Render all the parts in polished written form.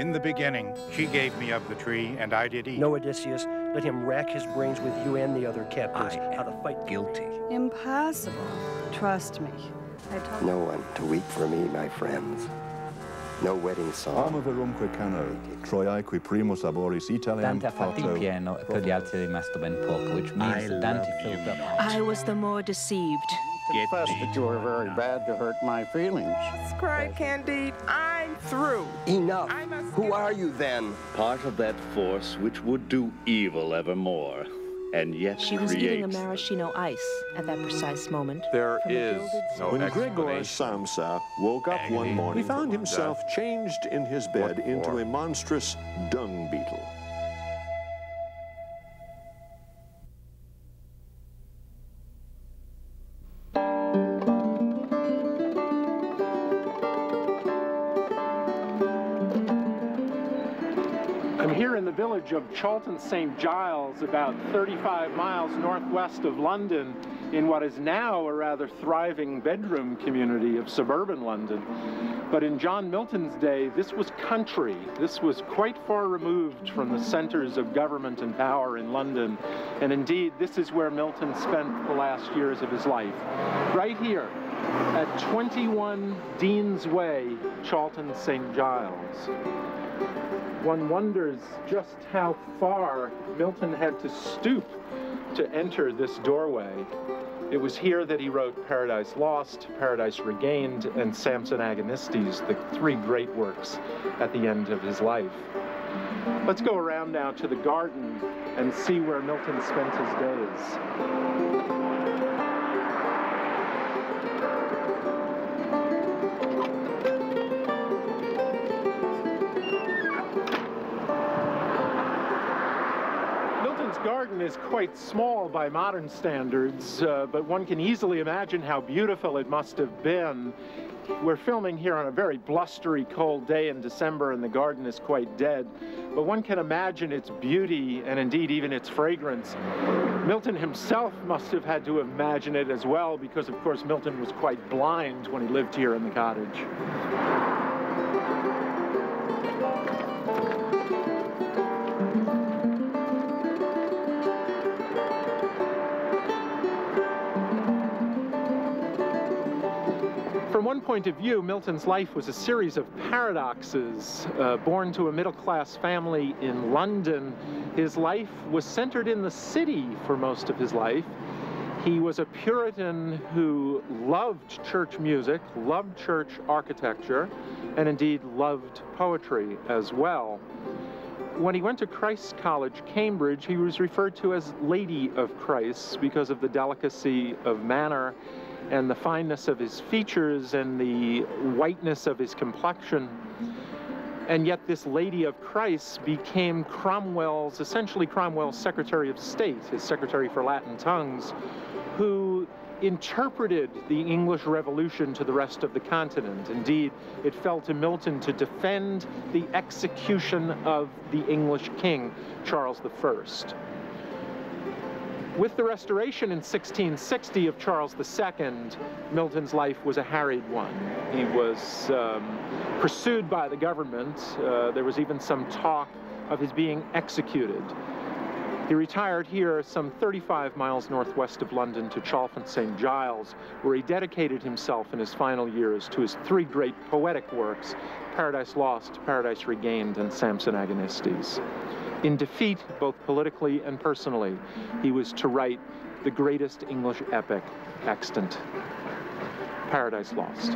In the beginning, she gave me of the tree, and I did eat. No, Odysseus, let him rack his brains with you and the other captives. I How to fight guilty. Impossible. Trust me. No one to weep for me, my friends. No wedding song. Ama verumque cano, Troiae qui primus laboris Italiam Dante ha fatto il pieno e per gli altri è rimasto ben poco, which means that Dante filled up. I was the more deceived. Confess that you were very bad to hurt my feelings. Cried Candide, I'm through. Enough. Who are you then? Part of that force which would do evil evermore, and yet she was eating a maraschino ice at that precise moment. There is no When Gregor Samsa woke up one morning, he found himself changed in his bed into a monstrous dung beetle. Village of Chawton St. Giles, about 35 miles northwest of London, in what is now a rather thriving bedroom community of suburban London. But in John Milton's day, this was country. This was quite far removed from the centers of government and power in London. And indeed, this is where Milton spent the last years of his life. Right here at 21 Dean's Way, Chawton St. Giles. One wonders just how far Milton had to stoop to enter this doorway. It was here that he wrote Paradise Lost, Paradise Regained, and Samson Agonistes, the three great works at the end of his life. Let's go around now to the garden and see where Milton spent his days. Garden is quite small by modern standards, but one can easily imagine how beautiful it must have been. We're filming here on a very blustery, cold day in December, and the garden is quite dead, but one can imagine its beauty and indeed even its fragrance. Milton himself must have had to imagine it as well, because of course Milton was quite blind when he lived here in the cottage. From one point of view, Milton's life was a series of paradoxes. Born to a middle-class family in London, his life was centered in the city for most of his life. He was a Puritan who loved church music, loved church architecture, and indeed loved poetry as well. When he went to Christ's College, Cambridge, he was referred to as Lady of Christ because of the delicacy of manner and the fineness of his features and the whiteness of his complexion. And yet this Lady of Christ became Cromwell's, essentially Cromwell's Secretary of State, his Secretary for Latin Tongues, who interpreted the English Revolution to the rest of the continent. Indeed, it fell to Milton to defend the execution of the English king, Charles I. With the restoration in 1660 of Charles II, Milton's life was a harried one. He was pursued by the government. There was even some talk of his being executed. He retired here some 35 miles northwest of London to Chawton St. Giles, where he dedicated himself in his final years to his three great poetic works, Paradise Lost, Paradise Regained, and Samson Agonistes. In defeat, both politically and personally, he was to write the greatest English epic extant, Paradise Lost.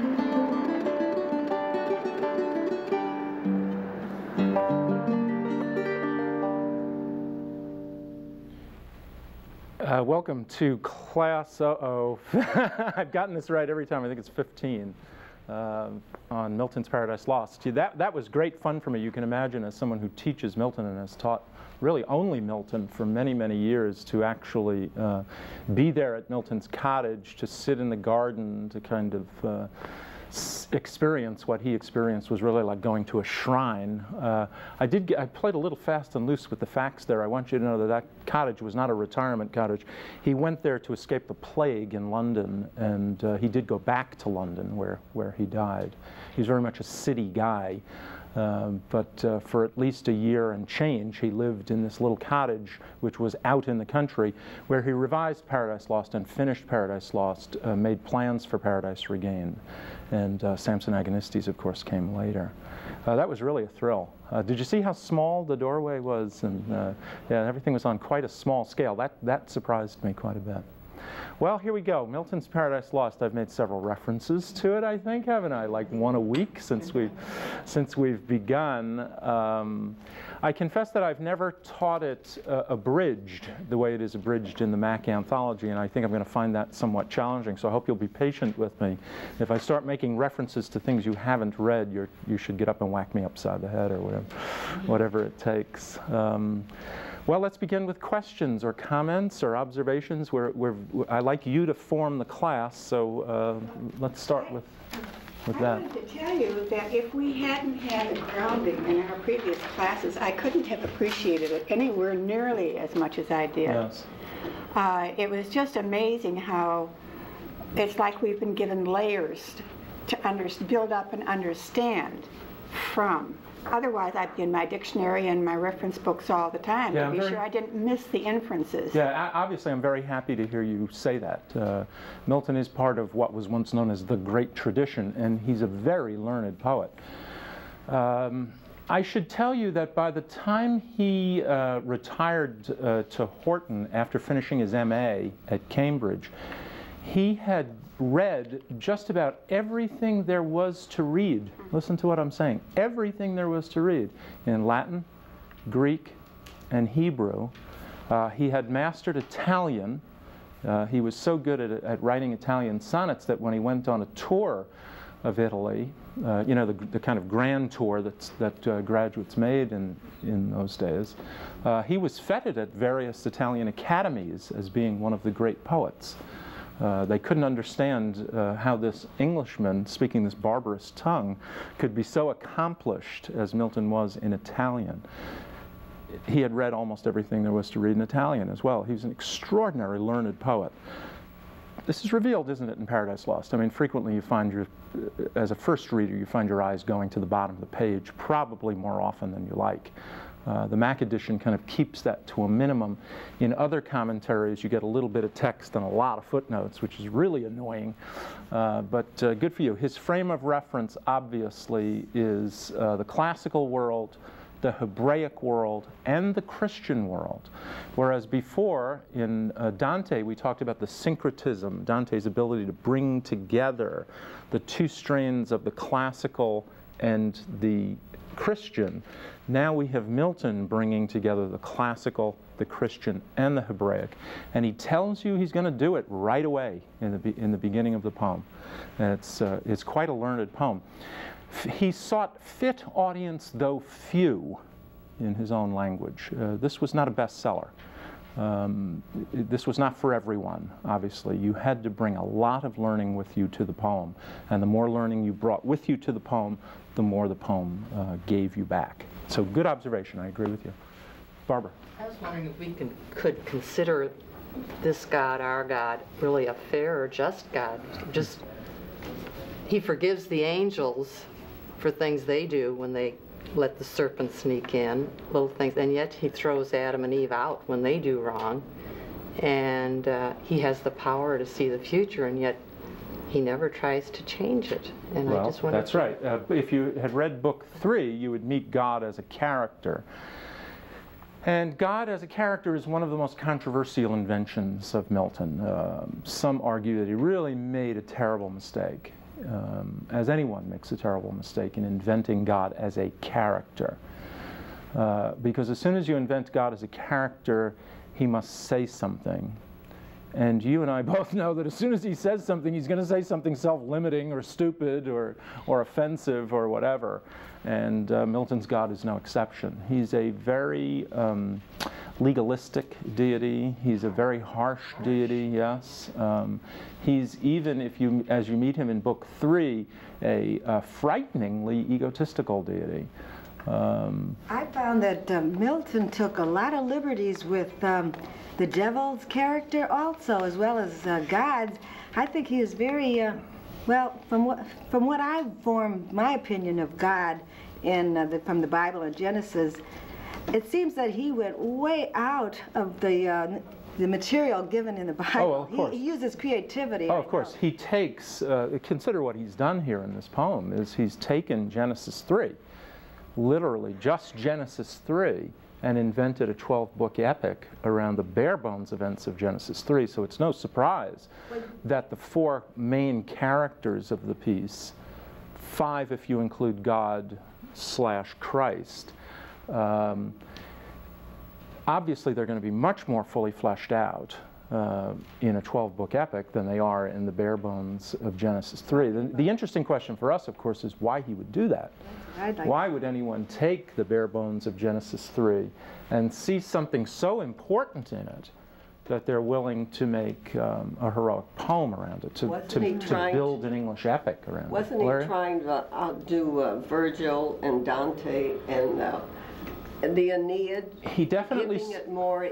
Welcome to class, I've gotten this right every time, I think it's 15, on Milton's Paradise Lost. That was great fun for me. You can imagine, as someone who teaches Milton and has taught really only Milton for many, many years, to actually be there at Milton's cottage, to sit in the garden, to kind of experience what he experienced was really like going to a shrine. I played a little fast and loose with the facts there. I want you to know that that cottage was not a retirement cottage. He went there to escape the plague in London, and he did go back to London where he died. He's very much a city guy. But for at least a year and change, he lived in this little cottage, which was out in the country, where he revised Paradise Lost and finished Paradise Lost, made plans for Paradise Regained. And Samson Agonistes, of course, came later. That was really a thrill. Did you see how small the doorway was? And yeah, everything was on quite a small scale. That surprised me quite a bit. Well, here we go. Milton's Paradise Lost. I've made several references to it, I think, haven't I? Like one a week since we've begun. I confess that I've never taught it abridged the way it is abridged in the Mack Anthology, and I think I'm going to find that somewhat challenging. So I hope you'll be patient with me. If I start making references to things you haven't read, you should get up and whack me upside the head or whatever it takes. Well, let's begin with questions or comments or observations. I like you to form the class, so let's start with that. I wanted to tell you that if we hadn't had a grounding in our previous classes, I couldn't have appreciated it anywhere nearly as much as I did. Yes. It was just amazing how it's like we've been given layers to build up and understand from. Otherwise, I'd be in my dictionary and my reference books all the time to be sure I didn't miss the inferences. Yeah, obviously I'm very happy to hear you say that. Milton is part of what was once known as the Great Tradition, and he's a very learned poet. I should tell you that by the time he retired to Horton after finishing his MA at Cambridge, he had read just about everything there was to read. Listen to what I'm saying. Everything there was to read in Latin, Greek, and Hebrew. He had mastered Italian. He was so good at writing Italian sonnets that when he went on a tour of Italy, you know, the kind of grand tour that graduates made in those days, he was feted at various Italian academies as being one of the great poets. They couldn't understand how this Englishman, speaking this barbarous tongue, could be so accomplished as Milton was in Italian. He had read almost everything there was to read in Italian as well. He was an extraordinary learned poet. This is revealed, isn't it, in Paradise Lost? I mean, frequently you find as a first reader, you find your eyes going to the bottom of the page, probably more often than you like. The Mack edition kind of keeps that to a minimum. In other commentaries, you get a little bit of text and a lot of footnotes, which is really annoying. But good for you. His frame of reference, obviously, is the classical world, the Hebraic world, and the Christian world. Whereas before, in Dante, we talked about the syncretism, Dante's ability to bring together the two strains of the classical and the Christian. Now we have Milton bringing together the classical, the Christian, and the Hebraic, and he tells you he's going to do it right away in the beginning of the poem. And it's quite a learned poem. He sought fit audience, though few, in his own language. This was not a bestseller. This was not for everyone, obviously. You had to bring a lot of learning with you to the poem, and the more learning you brought with you to the poem, the more the poem gave you back. So good observation, I agree with you. Barbara. I was wondering if we could consider this God, our God, really a fair or just God. Just, he forgives the angels for things they do when they let the serpent sneak in, little things, and yet he throws Adam and Eve out when they do wrong. And he has the power to see the future, and yet he never tries to change it. And well, I just wondered. That's right. If you had read Book 3, you would meet God as a character. And God as a character is one of the most controversial inventions of Milton. Some argue that he really made a terrible mistake, as anyone makes a terrible mistake in inventing God as a character. Because as soon as you invent God as a character, he must say something. And you and I both know that as soon as he says something, he's going to say something self-limiting or stupid or offensive or whatever. And Milton's God is no exception. He's a very legalistic deity. He's a very harsh deity, yes. He's even, as you meet him in Book 3, a frighteningly egotistical deity. I found that Milton took a lot of liberties with the devil's character also, as well as God's. I think he is very, well, from what I've formed my opinion of God, from the Bible in Genesis, it seems that he went way out of the material given in the Bible. Oh, well, of course. He uses creativity. Oh, of course. He takes, consider what he's done here in this poem, is he's taken Genesis 3, literally just Genesis 3, and invented a 12-book epic around the bare bones events of Genesis 3. So it's no surprise that the 4 main characters of the piece, 5 if you include God/Christ, obviously they're going to be much more fully fleshed out in a 12-book epic than they are in the bare bones of Genesis 3. The interesting question for us, of course, is why he would do that. Why would anyone take the bare bones of Genesis 3 and see something so important in it that they're willing to make a heroic poem around it, to build an English epic around it? Wasn't he trying to outdo Virgil and Dante and the Aeneid? He definitely giving it more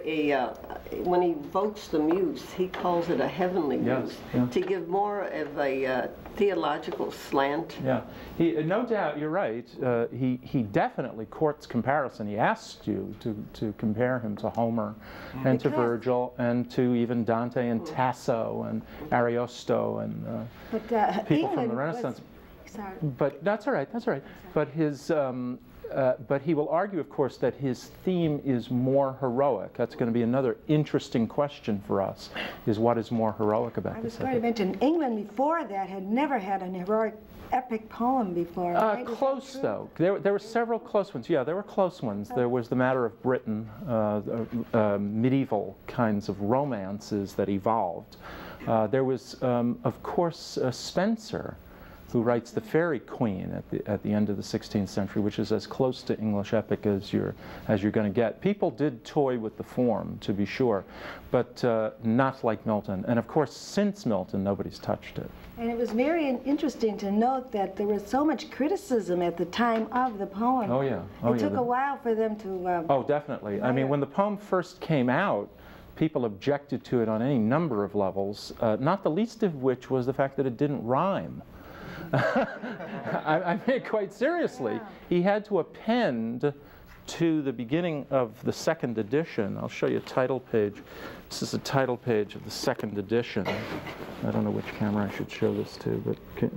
when he evokes the muse, he calls it a heavenly muse, to give more of a theological slant. Yeah, no doubt, you're right. He definitely courts comparison. He asked you to compare him to Homer and to Virgil and to even Dante and Tasso and Ariosto and people from the Renaissance. But that's all right, that's all right. But his but he will argue, of course, that his theme is more heroic. That's going to be another interesting question for us, is what is more heroic about this? I was going to mention, England before that had never had an heroic epic poem before. Right? Close, though. There were several close ones. Yeah, there were close ones. There was The Matter of Britain, medieval kinds of romances that evolved. There was, of course, Spenser, who writes The Faerie Queene at the end of the 16th century, which is as close to English epic as you're going to get. People did toy with the form, to be sure, but not like Milton. And of course, since Milton, nobody's touched it. And it was very interesting to note that there was so much criticism at the time of the poem. Oh yeah. Oh, it took a while for them to... oh, definitely. I mean, when the poem first came out, people objected to it on any number of levels, not the least of which was the fact that it didn't rhyme. I mean, quite seriously, yeah. He had to append to the beginning of the 2nd edition. I'll show you a title page. This is a title page of the 2nd edition. I don't know which camera I should show this to, but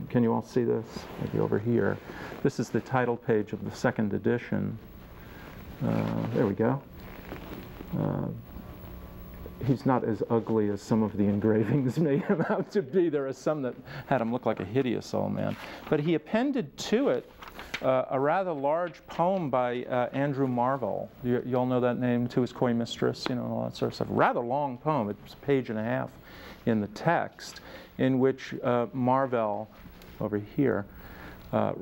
can you all see this? Maybe over here. This is the title page of the 2nd edition. There we go. He's not as ugly as some of the engravings made him out to be. There are some that had him look like a hideous old man. But he appended to it a rather large poem by Andrew Marvell. You all know that name, To His Coy Mistress, you know, all that sort of stuff. Rather long poem. It's a page and a half in the text, in which Marvell, over here,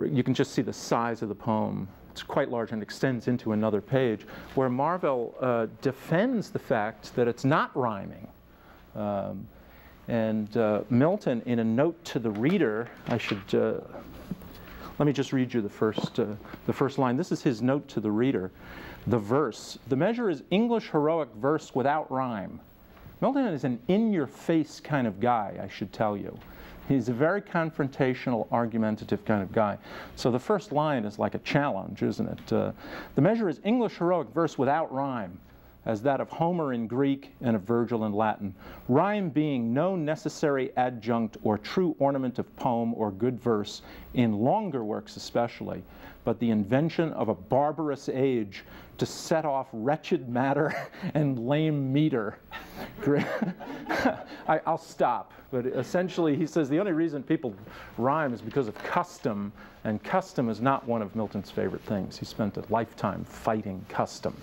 you can just see the size of the poem. It's quite large and extends into another page, where Marvell defends the fact that it's not rhyming. Milton, in a note to the reader, I should, let me just read you the first line. This is his note to the reader. The verse, the measure is English heroic verse without rhyme. Milton is an in-your-face kind of guy, I should tell you. He's a very confrontational, argumentative kind of guy. So the first line is like a challenge, isn't it? The measure is English heroic verse without rhyme, as that of Homer in Greek and of Virgil in Latin, rhyme being no necessary adjunct or true ornament of poem or good verse, in longer works especially, but the invention of a barbarous age to set off wretched matter and lame meter. I'll stop, but essentially he says the only reason people rhyme is because of custom, and custom is not one of Milton's favorite things. He spent a lifetime fighting custom.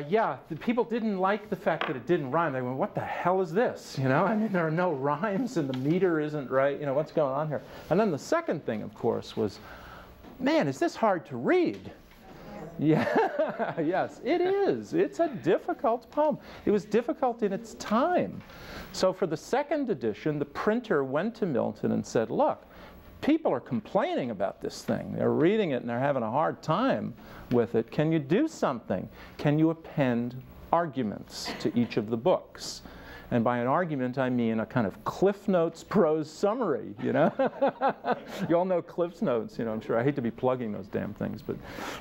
Yeah, the people didn't like the fact that it didn't rhyme. They went, what the hell is this? You know, I mean, there are no rhymes and the meter isn't right. You know, what's going on here? And then the second thing, of course, was, man, is this hard to read? Yeah, yes, it is. It's a difficult poem. It was difficult in its time. So for the 2nd edition, the printer went to Milton and said, look, people are complaining about this thing. They're reading it and they're having a hard time with it. Can you do something? Can you append arguments to each of the books? And by an argument, I mean a kind of Cliff Notes prose summary, you know? You all know Cliff Notes, you know, I'm sure. I hate to be plugging those damn things,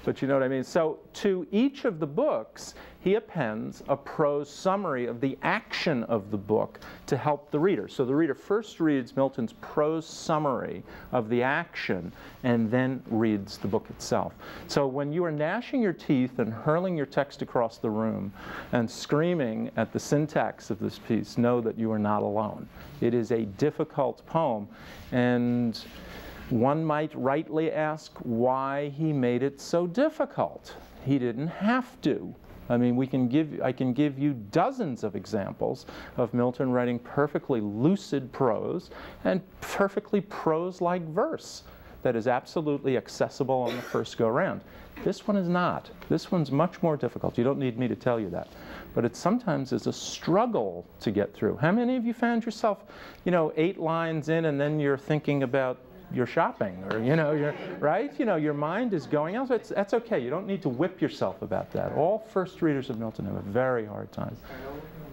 but you know what I mean? So to each of the books, he appends a prose summary of the action of the book to help the reader. So the reader first reads Milton's prose summary of the action and then reads the book itself. So when you are gnashing your teeth and hurling your text across the room and screaming at the syntax of this piece, know that you are not alone. It is a difficult poem, and one might rightly ask why he made it so difficult. He didn't have to. I mean, I can give you dozens of examples of Milton writing perfectly lucid prose and perfectly prose-like verse that is absolutely accessible on the first go-round. This one is not. This one's much more difficult. You don't need me to tell you that. But it sometimes is a struggle to get through. How many of you found yourself, you know, 8 lines in and then you're thinking about your shopping, or, you know, right? You know, your mind is going else. That's okay. You don't need to whip yourself about that. All first readers of Milton have a very hard time.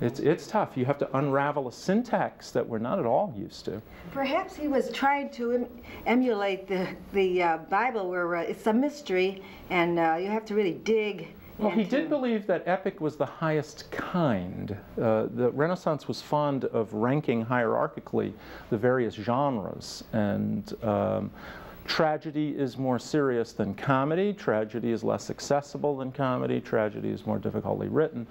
It's tough. You have to unravel a syntax that we're not at all used to. Perhaps he was trying to emulate the Bible, where it's a mystery, and you have to really dig. Well, he did believe that epic was the highest kind. The Renaissance was fond of ranking hierarchically the various genres, and tragedy is more serious than comedy. Tragedy is less accessible than comedy. Tragedy is more difficultly written.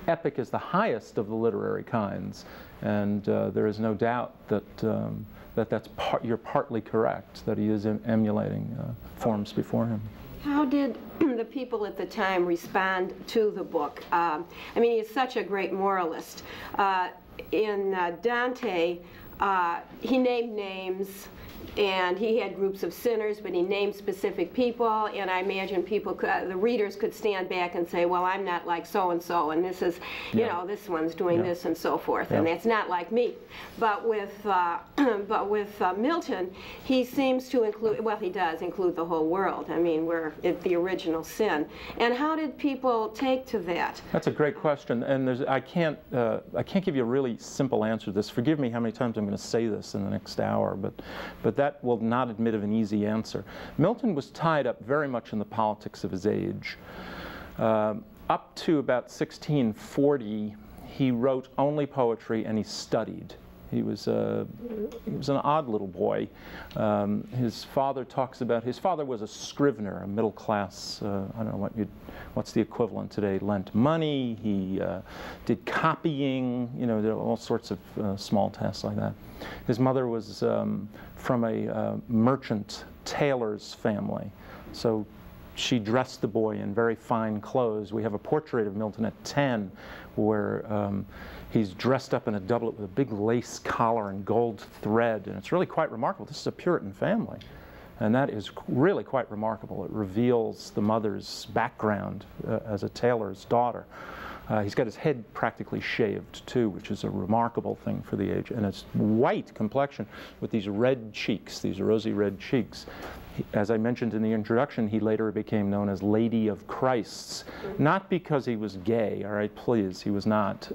Epic is the highest of the literary kinds, and there is no doubt that you're partly correct, that he is emulating forms before him. How did the people at the time respond to the book? I mean, he's such a great moralist. In Dante, he named names, and he had groups of sinners, but he named specific people, and I imagine people, the readers could stand back and say, well, I'm not like so-and-so, and this is, you know, this one's doing this and so forth, and that's not like me. But with Milton, he seems to include, well, he does include the whole world. I mean, we're at the original sin. And how did people take to that? That's a great question, and I can't give you a really simple answer to this. Forgive me how many times I'm going to say this in the next hour, but that will not admit of an easy answer. Milton was tied up very much in the politics of his age. Up to about 1640, he wrote only poetry and he studied. He was an odd little boy. His father talks about, his father was a scrivener, a middle class, I don't know what's the equivalent today, lent money, he did copying, you know, there were all sorts of small tasks like that. His mother was from a merchant tailor's family, so she dressed the boy in very fine clothes. We have a portrait of Milton at 10 where he's dressed up in a doublet with a big lace collar and gold thread, and it's really quite remarkable. This is a Puritan family, and that is really quite remarkable. It reveals the mother's background as a tailor's daughter. He's got his head practically shaved, too, which is a remarkable thing for the age. And it's white complexion with these red cheeks, these rosy red cheeks. As I mentioned in the introduction, he later became known as Lady of Christ's. Not because he was gay, all right, please, he was not,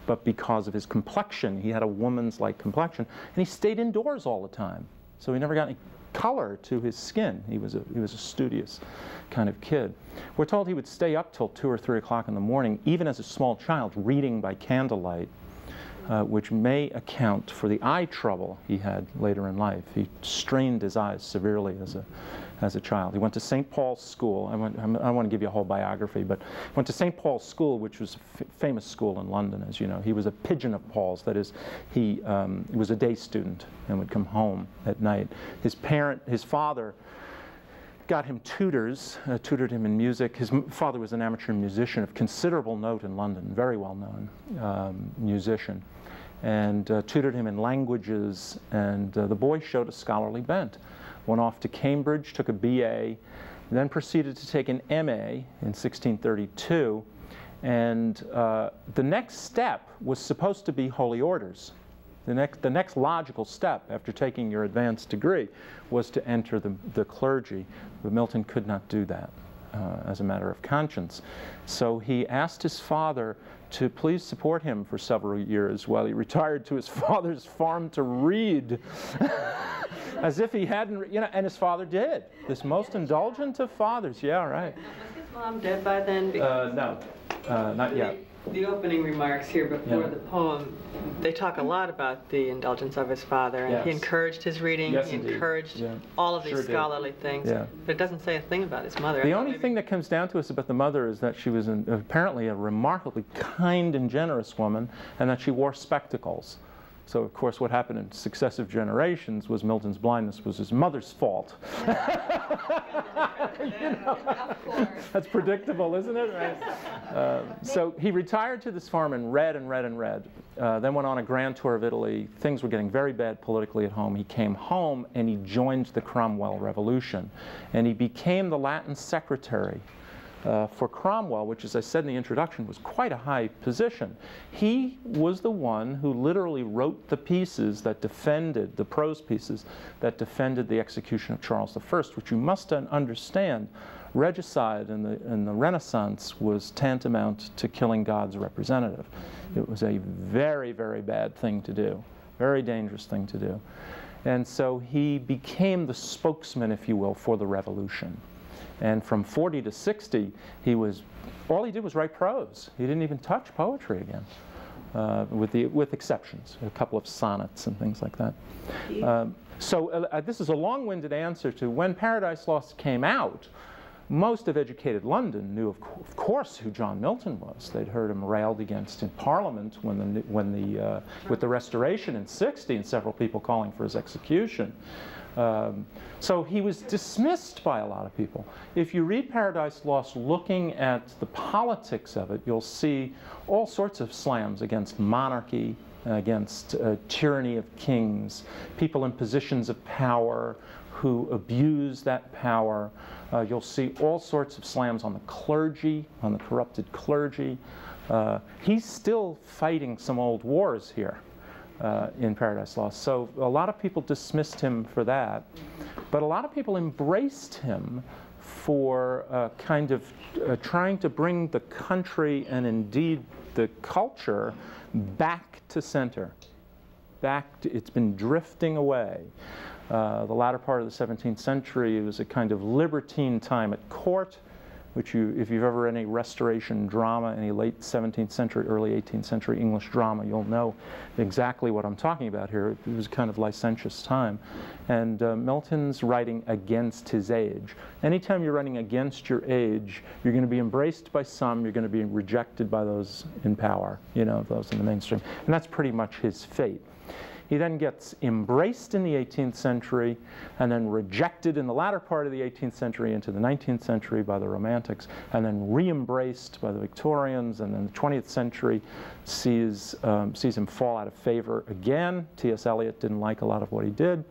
but because of his complexion. He had a woman's-like complexion, and he stayed indoors all the time. So he never got any color to his skin. He was a studious kind of kid. We're told he would stay up till 2 or 3 o'clock in the morning, even as a small child, reading by candlelight, which may account for the eye trouble he had later in life. He strained his eyes severely as a child. He went to St. Paul's School. I don't want to give you a whole biography, but he went to St. Paul's School, which was a famous school in London, as you know. He was a pigeon of Paul's. That is, he was a day student and would come home at night. His father got him tutors, tutored him in music. His father was an amateur musician of considerable note in London, very well-known musician, and tutored him in languages, and the boy showed a scholarly bent. Went off to Cambridge, took a BA, then proceeded to take an MA in 1632, and the next step was supposed to be holy orders. The next logical step after taking your advanced degree was to enter the clergy, but Milton could not do that. as a matter of conscience. So he asked his father to please support him for several years while he retired to his father's farm to read. As if he hadn't, you know, and his father did. This most indulgent of fathers, yeah, right. Was his mom dead by then? No, not yet. The opening remarks here before the poem, they talk a lot about the indulgence of his father, and he encouraged his reading, he encouraged all of these scholarly things, but it doesn't say a thing about his mother. The only thing that comes down to us about the mother is that she was apparently a remarkably kind and generous woman, and that she wore spectacles. So, of course, what happened in successive generations was Milton's blindness was his mother's fault. You know, that's predictable, isn't it? Right? So he retired to this farm and read and read and read. Then went on a grand tour of Italy. Things were getting very bad politically at home. He came home and he joined the Cromwell Revolution. And he became the Latin secretary for Cromwell, which, as I said in the introduction, was quite a high position. He was the one who literally wrote the pieces that defended, the prose pieces, that defended the execution of Charles I, which you must understand, regicide in the Renaissance was tantamount to killing God's representative. It was a very, very bad thing to do, very dangerous thing to do. And so he became the spokesman, if you will, for the revolution. And from 40 to 60, all he did was write prose. He didn't even touch poetry again, with exceptions, a couple of sonnets and things like that. This is a long-winded answer to when Paradise Lost came out. Most of educated London knew, of course, who John Milton was. They'd heard him railed against in Parliament with the Restoration in '60, and several people calling for his execution. So he was dismissed by a lot of people. If you read Paradise Lost looking at the politics of it, you'll see all sorts of slams against monarchy, against tyranny of kings, people in positions of power who abuse that power. You'll see all sorts of slams on the clergy, on the corrupted clergy. He's still fighting some old wars here. In Paradise Lost. So a lot of people dismissed him for that, but a lot of people embraced him for kind of trying to bring the country and indeed the culture back to center. It's been drifting away. The latter part of the 17th century, it was a kind of libertine time at court, which if you've ever read any Restoration drama, any late 17th century, early 18th century English drama, you'll know exactly what I'm talking about here. It was a kind of licentious time. And Milton's writing against his age. Anytime you're writing against your age, you're going to be embraced by some, you're going to be rejected by those in power, you know, those in the mainstream. And that's pretty much his fate. He then gets embraced in the 18th century and then rejected in the latter part of the 18th century into the 19th century by the Romantics, and then re-embraced by the Victorians, and then the 20th century sees him fall out of favor again. T.S. Eliot didn't like a lot of what he did.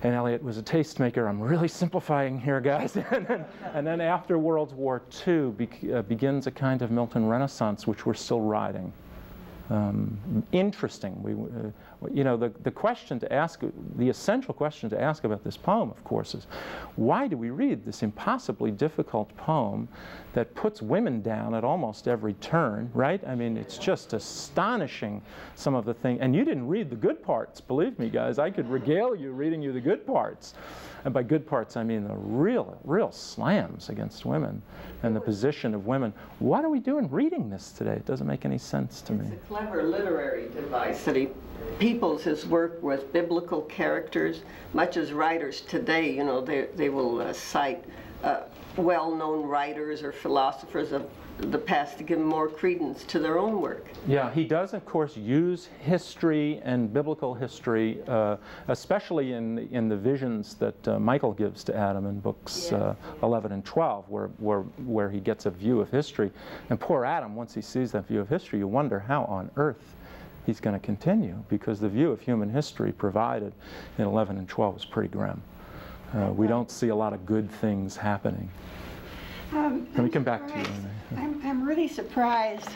And Eliot was a tastemaker. I'm really simplifying here, guys. And then after World War II begins a kind of Milton Renaissance, which we're still riding. Interesting. You know, the question to ask, the essential question to ask about this poem, of course, is why do we read this impossibly difficult poem that puts women down at almost every turn, right? I mean, it's just astonishing, some of the things. And you didn't read the good parts, believe me, guys. I could regale you reading you the good parts. And by good parts, I mean the real slams against women and the position of women. What are we doing reading this today? It doesn't make any sense to me. It's a clever literary device that he peoples his work with biblical characters, much as writers today, you know, they will cite well-known writers or philosophers of the past to give more credence to their own work. Yeah, he does, of course, use history and biblical history, especially in the visions that Michael gives to Adam in books 11 and 12, where he gets a view of history. And poor Adam, once he sees that view of history, you wonder how on earth he's going to continue, because the view of human history provided in 11 and 12 is pretty grim. We don't see a lot of good things happening. Let me come back to you. I'm really surprised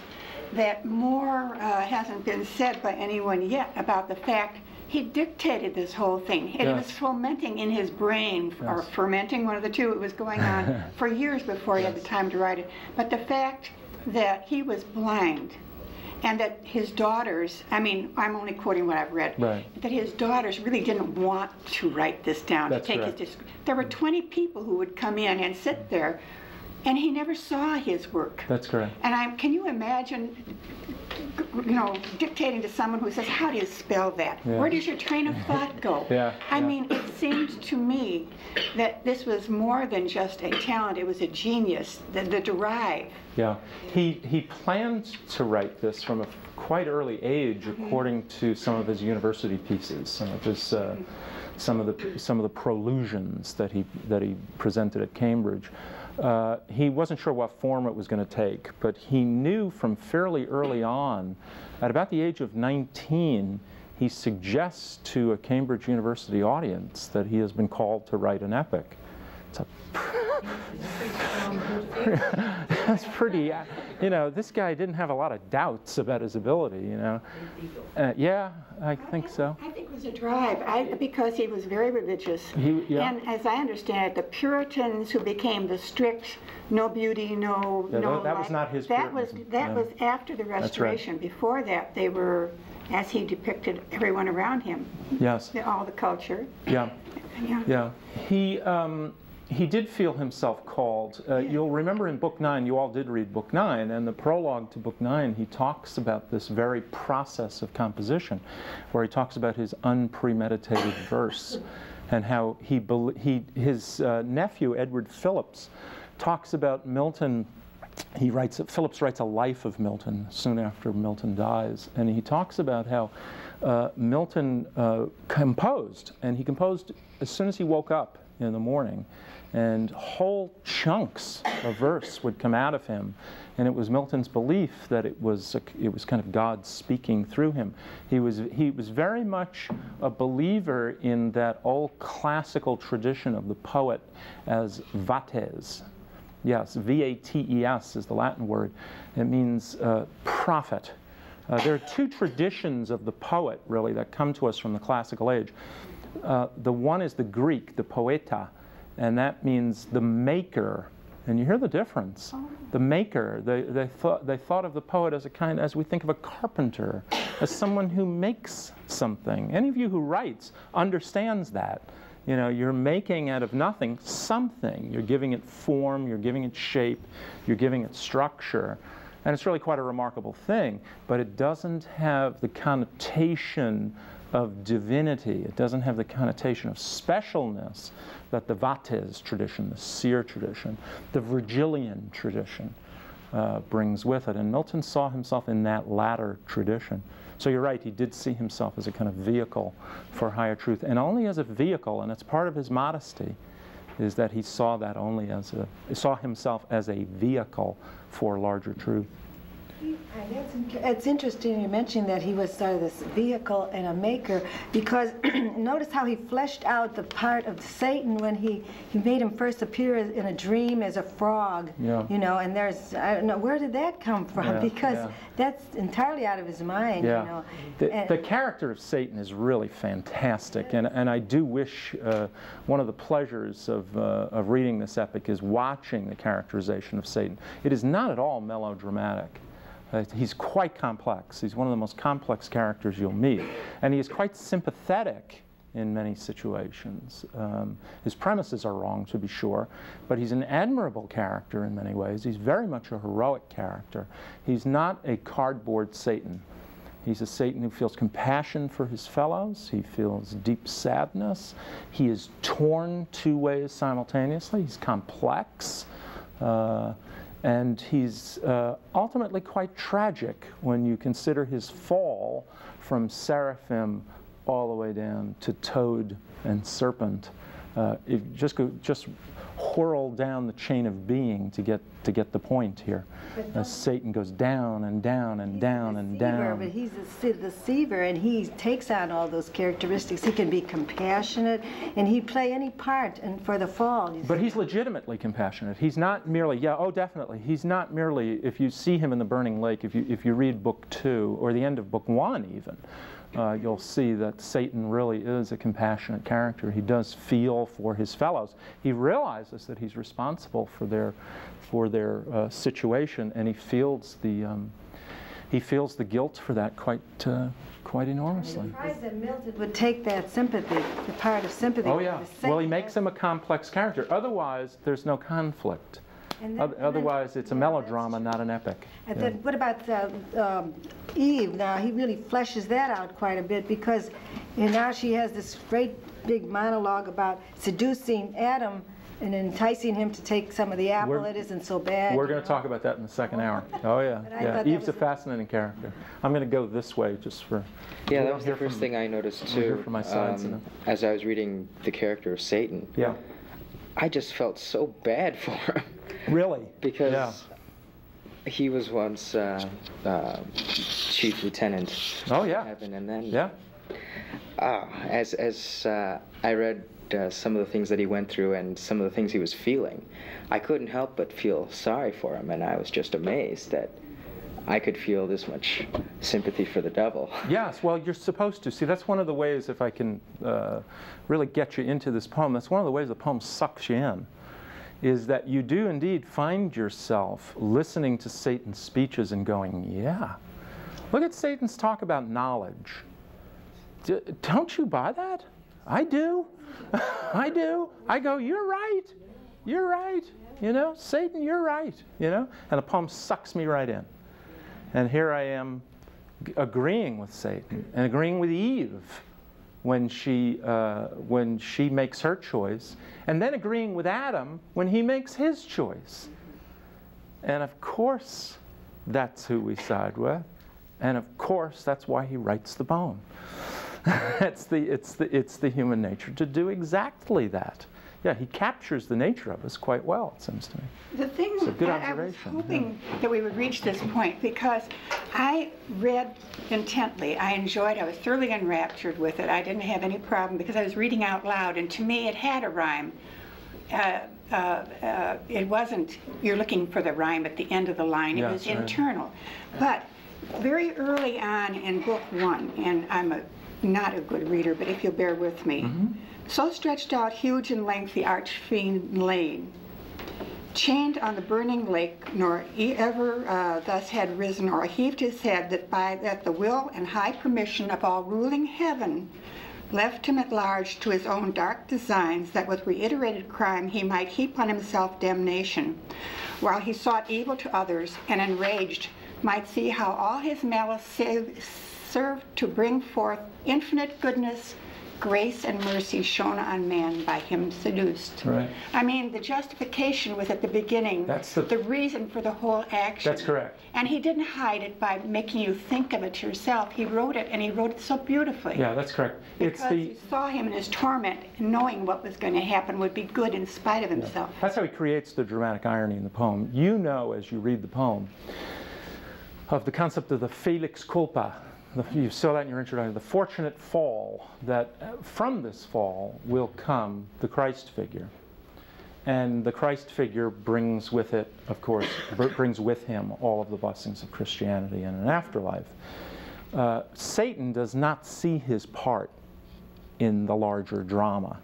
that more hasn't been said by anyone yet about the fact he dictated this whole thing. And it was fomenting in his brain, or fermenting, one of the two. It was going on for years before he had the time to write it. But the fact that he was blind, and that his daughters, I mean, I'm only quoting what I've read, that his daughters really didn't want to write this down. That's to take correct. his. There were 20 people who would come in and sit there, and he never saw his work. That's correct. And can you imagine, you know, dictating to someone who says, how do you spell that? Yeah. Where does your train of thought go? I mean, it seemed to me that this was more than just a talent, it was a genius, the drive. Yeah, he planned to write this from a quite early age, according to some of his university pieces, some of his, some of the prolusions that he presented at Cambridge. He wasn't sure what form it was going to take, but he knew from fairly early on, at about the age of 19, he suggests to a Cambridge University audience that he has been called to write an epic. It's a that's pretty, you know, this guy didn't have a lot of doubts about his ability, you know. Yeah, I think so. I think it was a drive, because he was very religious. And as I understand it, the Puritans who became the strict, no beauty, no that life, was not his that was after the Restoration. Right. Before that, they were, as he depicted everyone around him. Yes. All the culture. Yeah. Yeah. He did feel himself called. You'll remember in Book 9, you all did read Book 9, and the prologue to Book 9, he talks about this very process of composition, where he talks about his unpremeditated verse, and how his nephew, Edward Phillips, talks about Milton. Phillips writes a life of Milton soon after Milton dies, and he talks about how Milton composed, and he composed as soon as he woke up in the morning, and whole chunks of verse would come out of him, and it was Milton's belief that it was kind of God speaking through him. He was very much a believer in that old classical tradition of the poet as vates. Yes, V-A-T-E-S is the Latin word. It means prophet. There are two traditions of the poet, really, that come to us from the classical age. The one is the Greek, the poeta, and that means the maker. And you hear the difference. The maker. They thought of the poet as we think of a carpenter, as someone who makes something. Any of you who writes understands that. You know, you're making out of nothing something. You're giving it form, you're giving it shape, you're giving it structure. And it's really quite a remarkable thing, but it doesn't have the connotation of divinity. It doesn't have the connotation of specialness that the Vates tradition, the seer tradition, the Virgilian tradition brings with it. And Milton saw himself in that latter tradition. So you're right, he did see himself as a kind of vehicle for higher truth, and only as a vehicle, and it's part of his modesty, is that he saw that only as saw himself as a vehicle for larger truth. It's interesting you mentioned that he was sort of this vehicle and a maker, because notice how he fleshed out the part of Satan when he made him first appear in a dream as a frog. Yeah. You know, and there's, I don't know, where did that come from? Yeah, because that's entirely out of his mind. Yeah. You know. The character of Satan is really fantastic, and I do wish one of the pleasures of reading this epic is watching the characterization of Satan. It is not at all melodramatic. He's quite complex. He's one of the most complex characters you'll meet. And he is quite sympathetic in many situations. His premises are wrong, to be sure, but he's an admirable character in many ways. He's very much a heroic character. He's not a cardboard Satan. He's a Satan who feels compassion for his fellows. He feels deep sadness. He is torn two ways simultaneously. He's complex. And he's ultimately quite tragic when you consider his fall from seraphim all the way down to toad and serpent. Just whirl down the chain of being to get the point here. As Satan goes down and down and down and down. But he's a deceiver, and he takes on all those characteristics. He can be compassionate, and he'd play any part for the fall. But he's legitimately compassionate. He's not merely, definitely. He's not merely, if you see him in the burning lake, if you read Book 2, or the end of Book 1 even, you'll see that Satan really is a compassionate character. He does feel for his fellows. He realizes that he's responsible for their situation, and he feels the guilt for that quite enormously. I'm surprised that Milton would take that sympathy, the part of sympathy. Oh yeah. Well, he makes him a complex character. Otherwise, there's no conflict. Otherwise, it's a melodrama, not an epic. And then what about Eve? Now, he really fleshes that out quite a bit, because now she has this great big monologue about seducing Adam and enticing him to take some of the apple. It isn't so bad. We're going to talk about that in the second hour. Oh yeah, yeah. Eve's a fascinating character. I'm going to go this way just for. Yeah, that was the first thing I noticed too. From my sides, as I was reading the character of Satan. Yeah. I just felt so bad for him. Really? Because he was once chief lieutenant. Oh yeah. In heaven, and then as I read some of the things that he went through and some of the things he was feeling, I couldn't help but feel sorry for him, and I was just amazed that I could feel this much sympathy for the devil. Yes, well, you're supposed to. See, that's one of the ways, if I can really get you into this poem, that's one of the ways the poem sucks you in, is that you do indeed find yourself listening to Satan's speeches and going, yeah, look at Satan's talk about knowledge. Don't you buy that? I do. I do. I go, you're right. You're right. You know, Satan, you're right. You know, and the poem sucks me right in. And here I am agreeing with Satan and agreeing with Eve when she makes her choice, and then agreeing with Adam when he makes his choice. And of course, that's who we side with. And of course, that's why he writes the poem. It's the human nature to do exactly that. Yeah, he captures the nature of us quite well, it seems to me. The thing it's a good that observation. I was hoping that we would reach this point, because I read intently. I enjoyed. I was thoroughly enraptured with it. I didn't have any problem because I was reading out loud, and to me, it had a rhyme. It wasn't you're looking for the rhyme at the end of the line. It was internal. But very early on in book 1, and I'm not a good reader, but if you'll bear with me. So stretched out, huge and lengthy, arch-fiend laid, chained on the burning lake, nor ever thus had risen or heaved his head, that the will and high permission of all ruling heaven left him at large to his own dark designs, that with reiterated crime he might heap on himself damnation, while he sought evil to others, and enraged might see how all his malice served to bring forth infinite goodness, grace and mercy shown on man by him seduced. Right. I mean, the justification was at the beginning. That's the reason for the whole action. That's correct. And he didn't hide it by making you think of it yourself. He wrote it, and he wrote it so beautifully. Yeah, that's correct. Because you saw him in his torment, and knowing what was going to happen would be good in spite of himself. Yeah. That's how he creates the dramatic irony in the poem. You know, as you read the poem, of the concept of the felix culpa. You saw that in your introduction, the fortunate fall, that from this fall will come the Christ figure. And the Christ figure brings with it, of course, brings with him all of the blessings of Christianity and an afterlife. Satan does not see his part in the larger drama.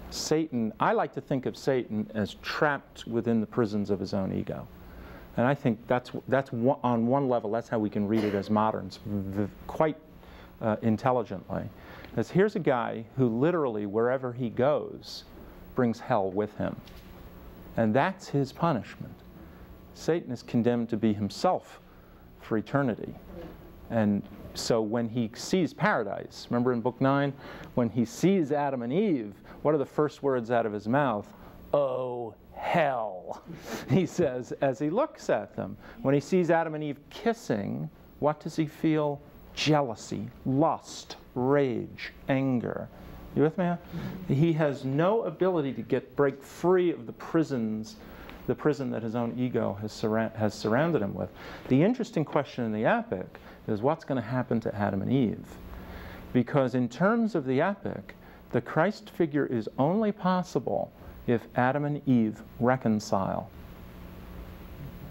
Satan, I like to think of Satan as trapped within the prisons of his own ego. And I think that's on one level, that's how we can read it as moderns, quite intelligently. Because here's a guy who literally, wherever he goes, brings hell with him. And that's his punishment. Satan is condemned to be himself for eternity. And so when he sees paradise, remember in book 9, when he sees Adam and Eve, what are the first words out of his mouth? Oh, hell, he says as he looks at them. When he sees Adam and Eve kissing, what does he feel? Jealousy, lust, rage, anger. You with me? He has no ability to break free of the prison that his own ego has surrounded him with. The interesting question in the epic is what's going to happen to Adam and Eve? Because in terms of the epic, the Christ figure is only possible if Adam and Eve reconcile.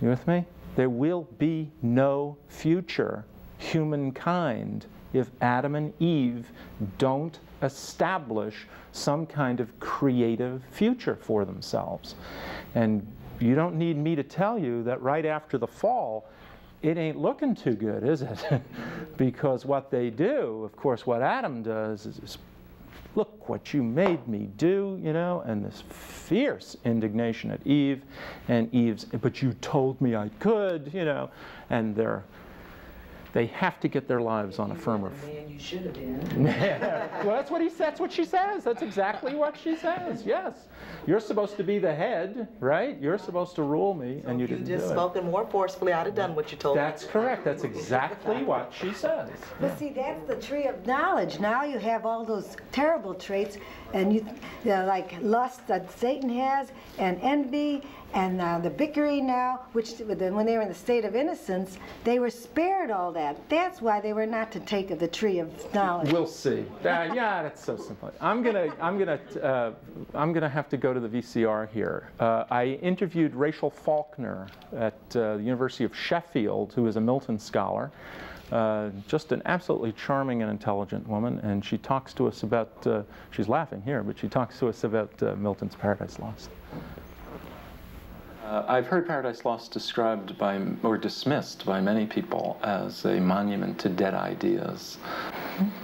You with me? There will be no future humankind if Adam and Eve don't establish some kind of creative future for themselves. And you don't need me to tell you that right after the fall, it ain't looking too good, is it? Because what they do, of course, what Adam does is, look what you made me do, you know, and this fierce indignation at Eve, and Eve's, but you told me I could, you know, and they have to get their lives on a firmer footing. You should have been. Well, that's what she says. That's exactly what she says. Yes, you're supposed to be the head, right? You're supposed to rule me, and you didn't do it. You just spoken more forcefully. I'd have done what you told me. That's correct. That's exactly what she says. But see, that's the tree of knowledge. Now you have all those terrible traits, and like lust that Satan has, and envy, and the bickering now, which when they were in the state of innocence, they were spared all that. That's why they were not to take of the tree of knowledge. We'll see. Yeah, that's so simple. I'm gonna have to go to the VCR here. I interviewed Rachel Faulkner at the University of Sheffield, who is a Milton scholar. Just an absolutely charming and intelligent woman, and she talks to us about, she's laughing here, but she talks to us about Milton's Paradise Lost. I've heard Paradise Lost described or dismissed by many people as a monument to dead ideas.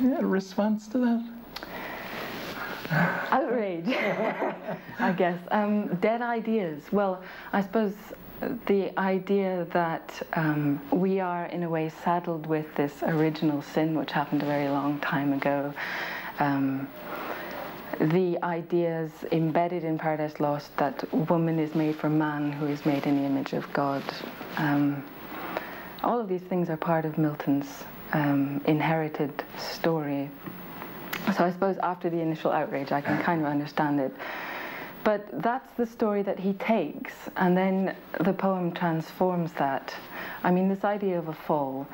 Yeah, a response to that? Outrage, I guess. Dead ideas. Well, I suppose the idea that we are, in a way, saddled with this original sin, which happened a very long time ago. The ideas embedded in Paradise Lost that woman is made for man who is made in the image of God. All of these things are part of Milton's inherited story. So I suppose after the initial outrage, I can kind of understand it. But that's the story that he takes, and then the poem transforms that. I mean, this idea of a fall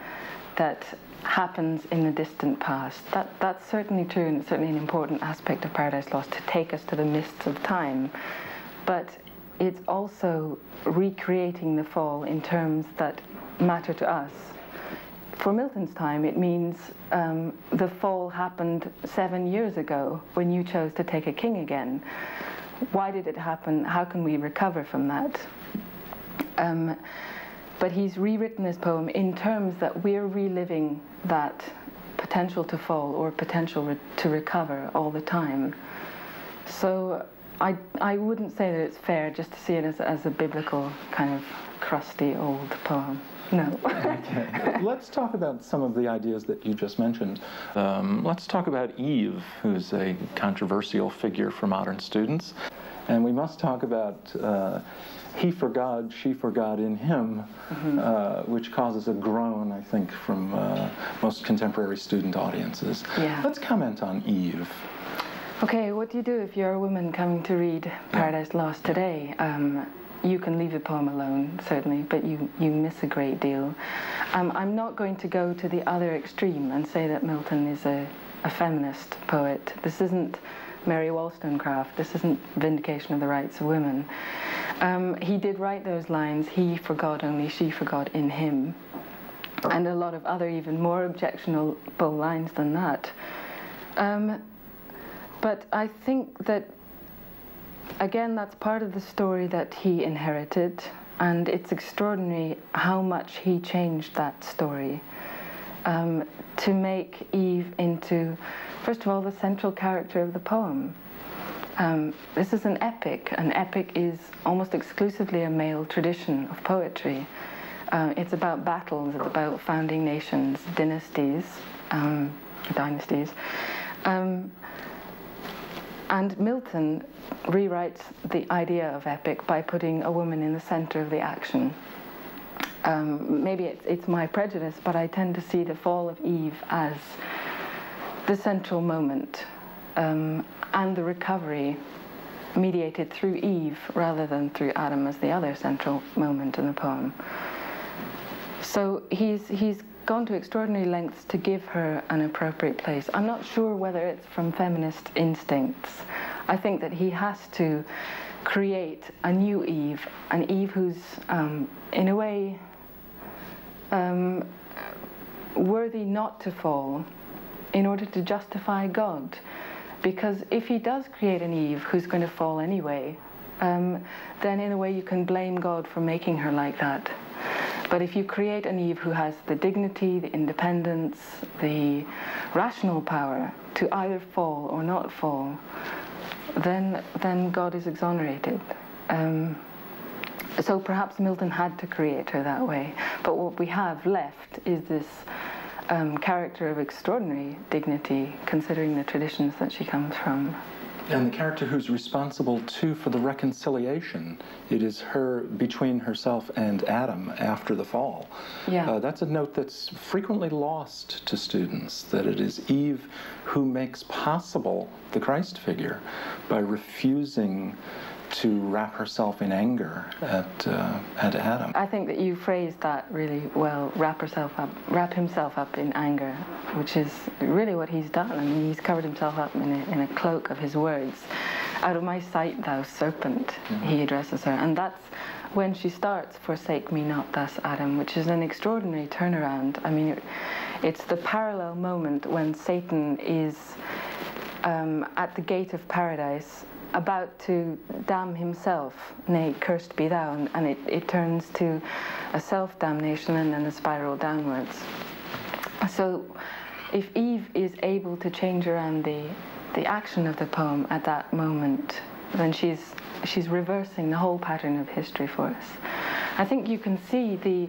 that happens in the distant past, that's certainly true, and it's certainly an important aspect of Paradise Lost, to take us to the mists of time. But it's also recreating the fall in terms that matter to us. For Milton's time, it means the fall happened 7 years ago when you chose to take a king again. Why did it happen? How can we recover from that? But he's rewritten this poem in terms that we're reliving that potential to fall or potential to recover all the time. So I wouldn't say that it's fair just to see it as a biblical kind of crusty old poem. No. Okay. Let's talk about some of the ideas that you just mentioned. Let's talk about Eve, who's a controversial figure for modern students. And we must talk about he for God, she for God in him, which causes a groan, I think, from most contemporary student audiences. Yeah. Let's comment on Eve. Okay, what do you do if you're a woman coming to read Paradise Lost today? You can leave the poem alone, certainly, but you miss a great deal. I'm not going to go to the other extreme and say that Milton is a feminist poet. This isn't Mary Wollstonecraft. This isn't vindication of the rights of women. He did write those lines, he for God only, she for God in him, and a lot of other even more objectionable lines than that. But I think that, again, that's part of the story that he inherited, and it's extraordinary how much he changed that story to make Eve into, first of all, the central character of the poem. This is an epic. An epic is almost exclusively a male tradition of poetry. It's about battles, it's about founding nations, dynasties. And Milton rewrites the idea of epic by putting a woman in the center of the action. Maybe it's my prejudice, but I tend to see the fall of Eve as the central moment, and the recovery mediated through Eve rather than through Adam as the other central moment in the poem. So he's gone to extraordinary lengths to give her an appropriate place. I'm not sure whether it's from feminist instincts. I think that he has to create a new Eve, an Eve who's, in a way, worthy not to fall, in order to justify God. Because if he does create an Eve who's going to fall anyway, then in a way you can blame God for making her like that. But if you create an Eve who has the dignity, the independence, the rational power to either fall or not fall, then God is exonerated. So perhaps Milton had to create her that way. But what we have left is this character of extraordinary dignity, considering the traditions that she comes from. And the character who's responsible, too, for the reconciliation. It is her between herself and Adam after the fall. Yeah. That's a note that's frequently lost to students, that it is Eve who makes possible the Christ figure by refusing to wrap herself in anger at Adam. I think that you phrased that really well, wrap himself up in anger, which is really what he's done. I mean, he's covered himself up in a cloak of his words. Out of my sight, thou serpent, he addresses her. And that's when she starts, forsake me not thus, Adam, which is an extraordinary turnaround. I mean, it's the parallel moment when Satan is at the gate of paradise, about to damn himself, nay, cursed be thou, and it turns to a self-damnation and then a spiral downwards. So if Eve is able to change around the action of the poem at that moment, then she's reversing the whole pattern of history for us. I think you can see the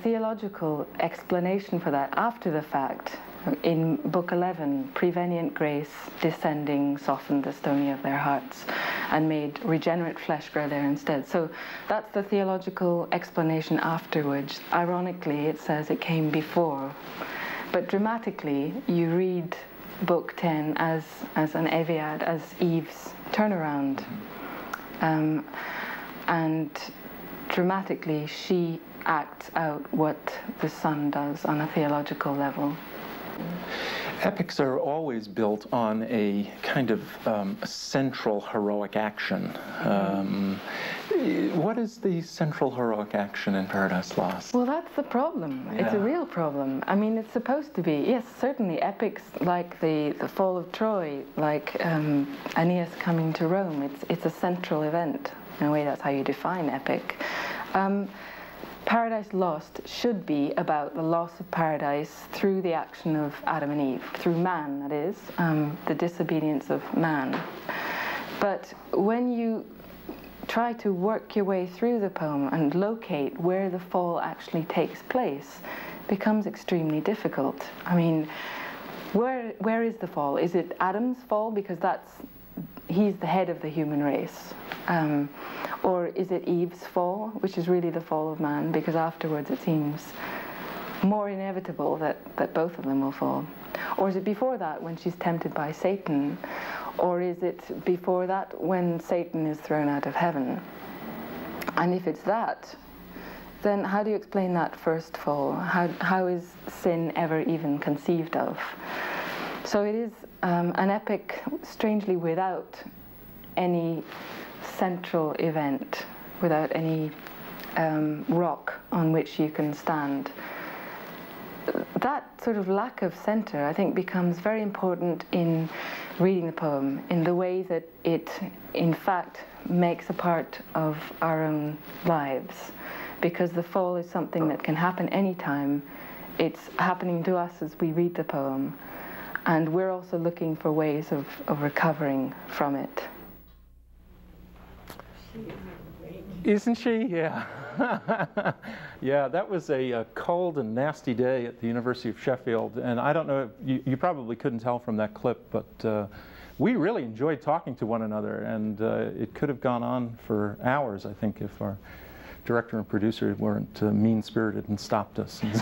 theological explanation for that after the fact. In Book 11, prevenient grace descending softened the stony of their hearts and made regenerate flesh grow there instead. So that's the theological explanation afterwards. Ironically, it says it came before. But dramatically, you read Book 10 as an Eviad, as Eve's turnaround. And dramatically, she acts out what the Son does on a theological level. Epics are always built on a kind of central heroic action. What is the central heroic action in Paradise Lost? Well, that's the problem. Yeah. It's a real problem. I mean, it's supposed to be. Yes, certainly epics like the Fall of Troy, like Aeneas coming to Rome, it's a central event. In a way, that's how you define epic. Paradise Lost should be about the loss of paradise through the action of Adam and Eve, through man, that is, the disobedience of man. But when you try to work your way through the poem and locate where the fall actually takes place, it becomes extremely difficult. I mean, where is the fall? Is it Adam's fall because he's the head of the human race? Or is it Eve's fall, which is really the fall of man, because afterwards it seems more inevitable that both of them will fall? Or is it before that when she's tempted by Satan? Or is it before that when Satan is thrown out of heaven? And if it's that, then how do you explain that first fall? How is sin ever even conceived of? So it is an epic, strangely without any central event, without any rock on which you can stand. That sort of lack of center, I think, becomes very important in reading the poem, in the way that it, in fact, makes a part of our own lives. Because the fall is something that can happen anytime. It's happening to us as we read the poem. And we're also looking for ways of recovering from it. Isn't she? Yeah. Yeah, that was a cold and nasty day at the University of Sheffield, and I don't know, you probably couldn't tell from that clip, but we really enjoyed talking to one another, and it could have gone on for hours, I think, if our director and producer weren't mean-spirited and stopped us and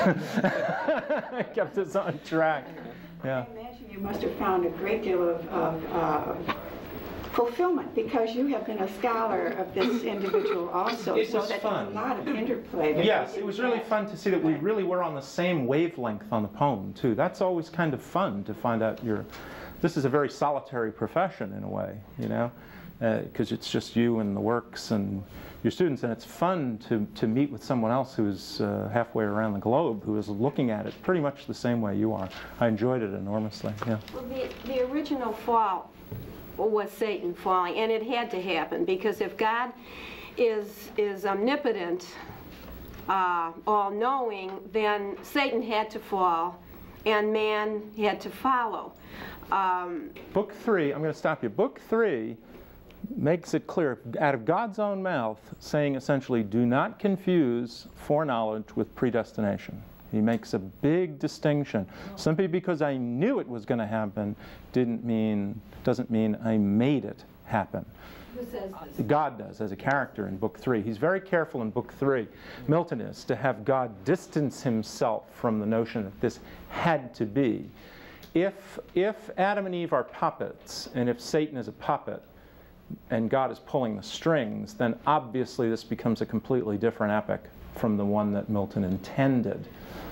kept us on track. Yeah. I imagine you must have found a great deal of fulfillment, because you have been a scholar of this individual also. It so was that fun. There's a lot of interplay. Yes, it was really fun to see that we really were on the same wavelength on the poem, too. That's always kind of fun to find out this is a very solitary profession in a way, you know, because it's just you and the works, and your students, and it's fun to meet with someone else who's halfway around the globe who is looking at it pretty much the same way you are. I enjoyed it enormously. Yeah. Well, the original fall was Satan falling, and it had to happen, because if God is omnipotent, all-knowing, then Satan had to fall, and man had to follow. Book 3, I'm going to stop you. Book 3 makes it clear, out of God's own mouth, saying essentially, do not confuse foreknowledge with predestination. He makes a big distinction. Simply because I knew it was going to happen doesn't mean I made it happen. Who says this? God does, as a character in Book 3. He's very careful in Book 3, Milton is, to have God distance himself from the notion that this had to be. If Adam and Eve are puppets, and if Satan is a puppet, and God is pulling the strings, then obviously this becomes a completely different epic from the one that Milton intended.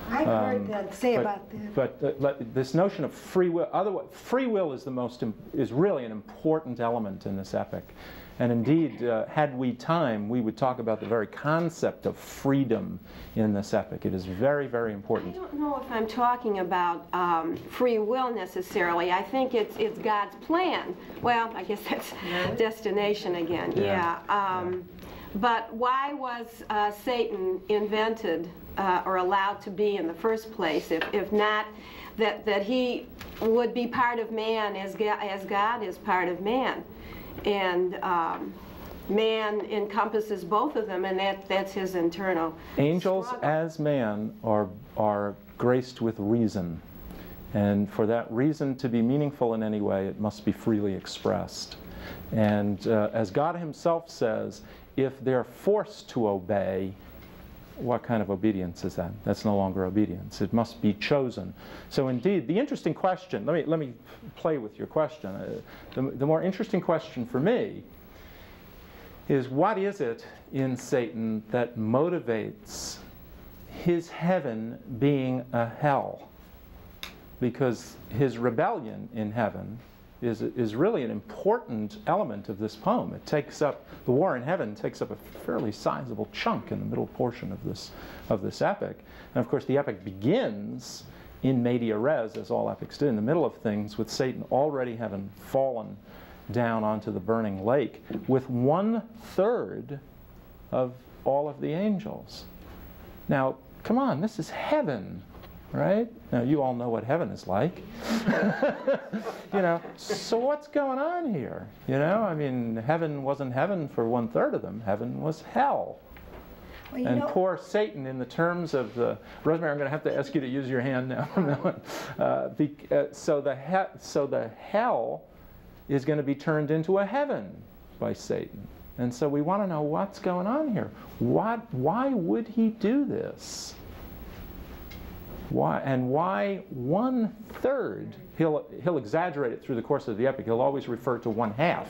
I've heard that say about that. But this notion of free will, free will is really an important element in this epic. And indeed, had we time, we would talk about the very concept of freedom in this epic. It is very, very important. I don't know if I'm talking about free will necessarily. I think it's God's plan. Well, I guess that's destination again. Yeah. But why was Satan invented or allowed to be in the first place, if not that he would be part of man as God is part of man? And man encompasses both of them, and that's his internal Angels struggle. as man are graced with reason. And for that reason to be meaningful in any way, it must be freely expressed. And as God himself says, if they're forced to obey, what kind of obedience is that? That's no longer obedience. It must be chosen. So indeed, the interesting question, let me play with your question. The more interesting question for me is, what is it in Satan that motivates his heaven being a hell? Because his rebellion in heaven is really an important element of this poem. It takes up, the war in heaven takes up a fairly sizable chunk in the middle portion of this epic. And of course the epic begins in media res, as all epics do, in the middle of things, with Satan already having fallen down onto the burning lake with 1/3 of all of the angels. Now, come on, this is heaven. Right? Now, you all know what heaven is like. You know, so what's going on here? You know, I mean, heaven wasn't heaven for 1/3 of them. Heaven was hell. Well, and poor Satan, in the terms of the... Rosemary, I'm going to have to ask you to use your hand now from that one. So the hell is going to be turned into a heaven by Satan. And so we want to know what's going on here. Why would he do this? Why 1/3? He'll exaggerate it through the course of the epic. He'll always refer to 1/2,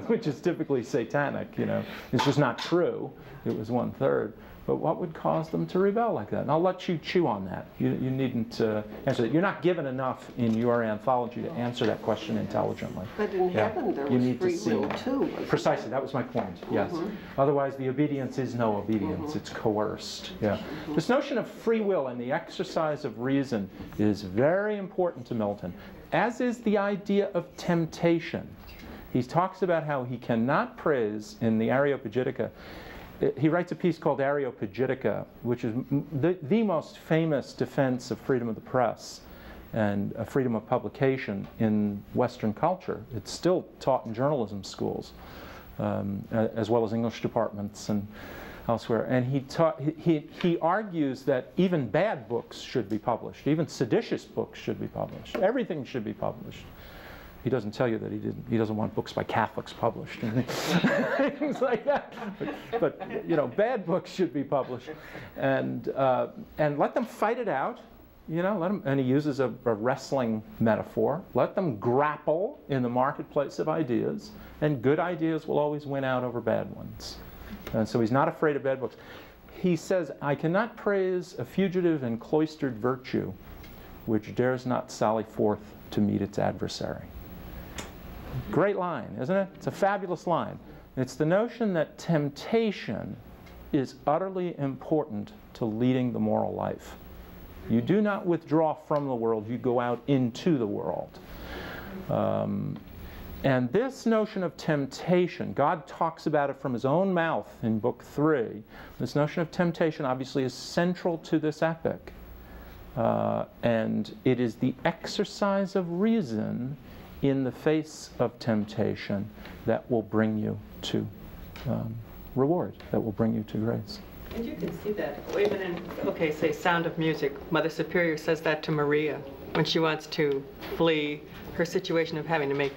which is typically satanic. You know, it's just not true. It was 1/3. But what would cause them to rebel like that? And I'll let you chew on that. You needn't answer that. You're not given enough in your anthology to answer that question intelligently. But in heaven there was free will too. Precisely, that was my point, yes. Otherwise the obedience is no obedience, it's coerced. Yeah. This notion of free will and the exercise of reason is very important to Milton, as is the idea of temptation. He talks about how he cannot praise in the Areopagitica. He writes a piece called Areopagitica, which is the most famous defense of freedom of the press and freedom of publication in Western culture. It's still taught in journalism schools, as well as English departments and elsewhere. And he argues that even bad books should be published, even seditious books should be published. Everything should be published. He doesn't tell you that he doesn't want books by Catholics published and things like that. But you know, bad books should be published, and let them fight it out. You know, let them. And he uses a wrestling metaphor. Let them grapple in the marketplace of ideas, and good ideas will always win out over bad ones. And so he's not afraid of bad books. He says, "I cannot praise a fugitive and cloistered virtue, which dares not sally forth to meet its adversary." Great line, isn't it? It's a fabulous line. It's the notion that temptation is utterly important to leading the moral life. You do not withdraw from the world, you go out into the world. And this notion of temptation, God talks about it from his own mouth in Book 3. This notion of temptation obviously is central to this epic. And it is the exercise of reason in the face of temptation that will bring you to reward, that will bring you to grace. And you can see that even in, okay, say Sound of Music. Mother Superior says that to Maria when she wants to flee her situation of having to make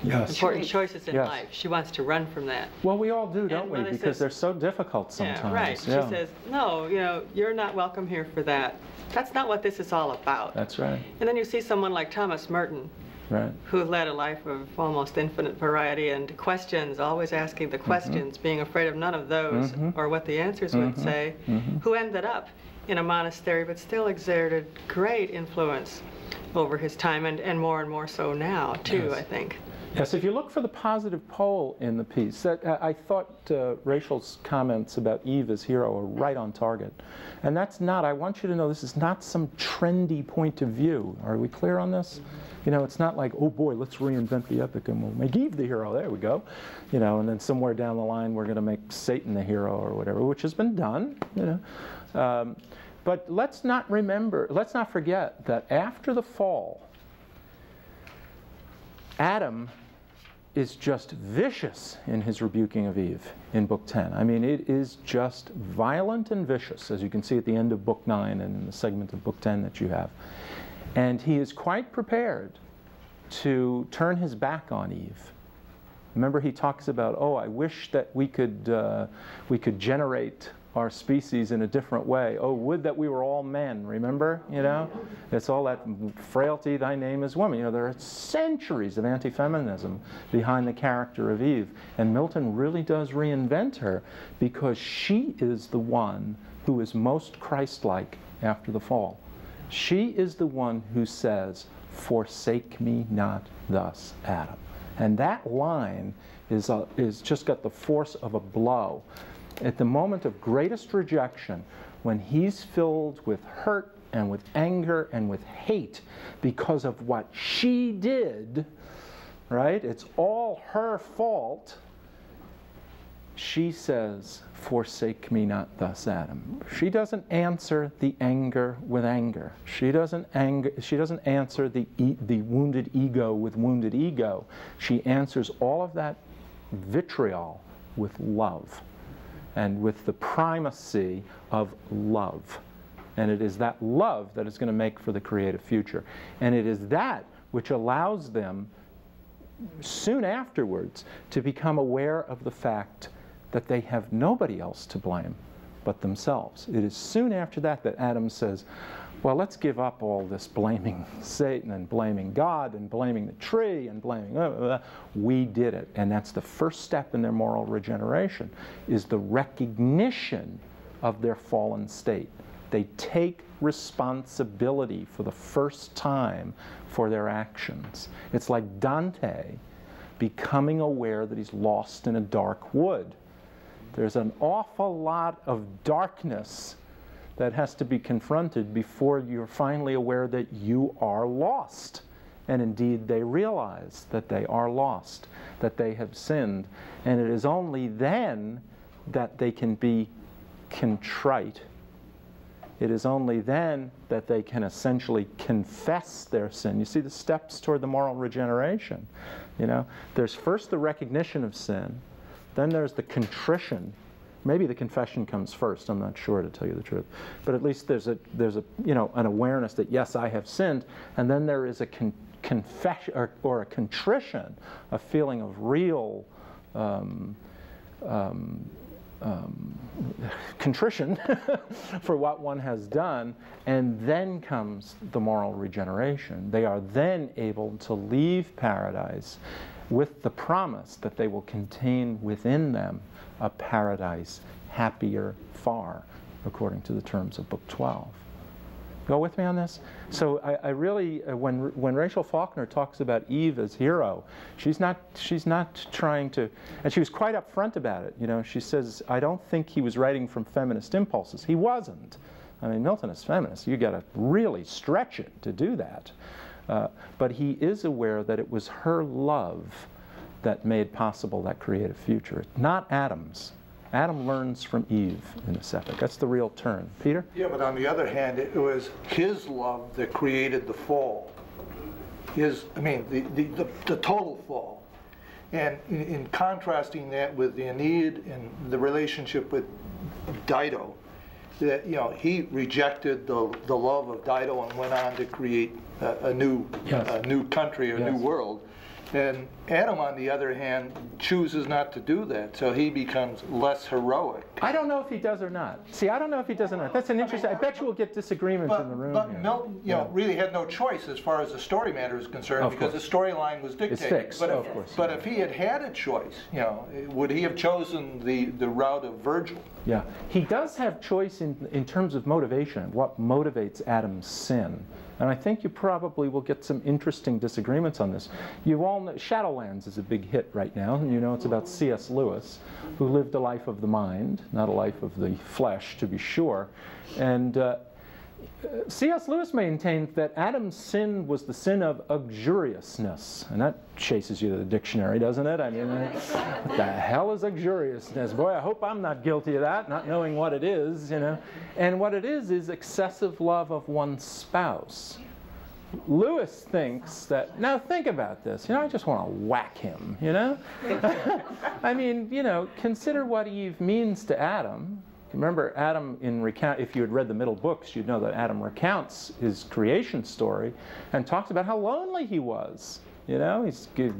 important choices in life. She wants to run from that. Well, we all do, don't we? Because they're so difficult sometimes. Yeah, right. Yeah. She says, no, you know, you're not welcome here for that. That's not what this is all about. That's right. And then you see someone like Thomas Merton, right, who led a life of almost infinite variety and questions, always asking the questions, being afraid of none of those or what the answers would say, who ended up in a monastery but still exerted great influence over his time and more so now, too, I think. Yes, if you look for the positive pole in the piece, that, I thought Rachel's comments about Eve as hero are right on target. And that's not, I want you to know, this is not some trendy point of view. Are we clear on this? You know, it's not like, oh boy, let's reinvent the epic and we'll make Eve the hero. There we go. You know, and then somewhere down the line we're going to make Satan the hero or whatever, which has been done, you know. But let's not forget that after the fall, Adam is just vicious in his rebuking of Eve in Book 10. I mean, it is just violent and vicious, as you can see at the end of Book 9 and in the segment of Book 10 that you have. And he is quite prepared to turn his back on Eve. Remember, he talks about, oh, I wish that we could generate our species in a different way. Oh, would that we were all men, remember? You know? It's all that frailty, thy name is woman. You know, there are centuries of anti-feminism behind the character of Eve. And Milton really does reinvent her because she is the one who is most Christ-like after the fall. She is the one who says, forsake me not thus, Adam. And that line is just got the force of a blow. At the moment of greatest rejection, when he's filled with hurt and with anger and with hate because of what she did, right? It's all her fault. She says, forsake me not thus, Adam. She doesn't answer the anger with anger. She doesn't answer the wounded ego with wounded ego. She answers all of that vitriol with love, and with the primacy of love. And it is that love that is going to make for the creative future. And it is that which allows them, soon afterwards, to become aware of the fact that they have nobody else to blame but themselves. It is soon after that that Adam says, well, let's give up all this blaming Satan and blaming God and blaming the tree and blaming, we did it. And that's the first step in their moral regeneration, is the recognition of their fallen state. They take responsibility for the first time for their actions. It's like Dante becoming aware that he's lost in a dark wood. There's an awful lot of darkness that has to be confronted before you're finally aware that you are lost. And indeed, they realize that they are lost, that they have sinned. And it is only then that they can be contrite. It is only then that they can essentially confess their sin. You see the steps toward the moral regeneration. You know, there's first the recognition of sin, then there's the contrition. Maybe the confession comes first, I'm not sure, to tell you the truth. But at least there's a you know, an awareness that, yes, I have sinned, and then there is a confession or a contrition, a feeling of real contrition for what one has done, and then comes the moral regeneration. They are then able to leave paradise with the promise that they will contain within them a paradise happier far, according to the terms of Book 12. Go with me on this? So I really, when Rachel Faulkner talks about Eve as hero, she's not trying to, and she was quite upfront about it. You know, she says, I don't think he was writing from feminist impulses. He wasn't. I mean, Milton is feminist. You got to really stretch it to do that. But he is aware that it was her love that made possible that creative future, not Adam's. Adam learns from Eve in this epic. That's the real turn. Peter? Yeah, but on the other hand, it was his love that created the fall. The total fall. And in contrasting that with the Aeneid and the relationship with Dido, that, you know, he rejected the love of Dido and went on to create a new country, a new world. And Adam, on the other hand, chooses not to do that, so he becomes less heroic. I don't know if he does or not. See, I don't know if he does or not. That's an interesting. I bet you we'll get disagreement in the room. But here. Milton, you know, really had no choice as far as the story matter is concerned, because the storyline was dictated. It's fixed. But if he had had a choice, you know, would he have chosen the route of Virgil? Yeah, he does have choice in terms of motivation. What motivates Adam's sin? And I think you probably will get some interesting disagreements on this. You all know Shadowlands is a big hit right now, and you know it's about C.S. Lewis, who lived a life of the mind, not a life of the flesh, to be sure. And C.S. Lewis maintained that Adam's sin was the sin of uxoriousness, and that chases you to the dictionary, doesn't it? I mean, what the hell is uxoriousness? Boy, I hope I'm not guilty of that, not knowing what it is, you know. And what it is excessive love of one's spouse. Lewis thinks that, now think about this, you know, I just want to whack him, you know? I mean, you know, consider what Eve means to Adam. Remember, Adam, if you had read the middle books, you'd know that Adam recounts his creation story and talks about how lonely he was. You know,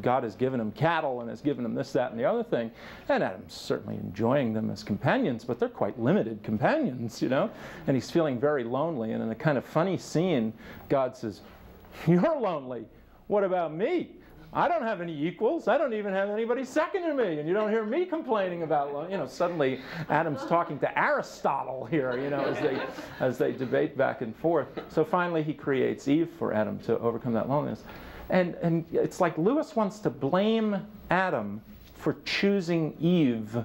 God has given him cattle and has given him this, that, and the other thing. And Adam's certainly enjoying them as companions, but they're quite limited companions, you know. And he's feeling very lonely. And in a kind of funny scene, God says, "You're lonely. What about me? I don't have any equals. I don't even have anybody second to me. And you don't hear me complaining about, you know." Suddenly Adam's talking to Aristotle here, you know, as they debate back and forth. So finally he creates Eve for Adam to overcome that loneliness. And it's like Lewis wants to blame Adam for choosing Eve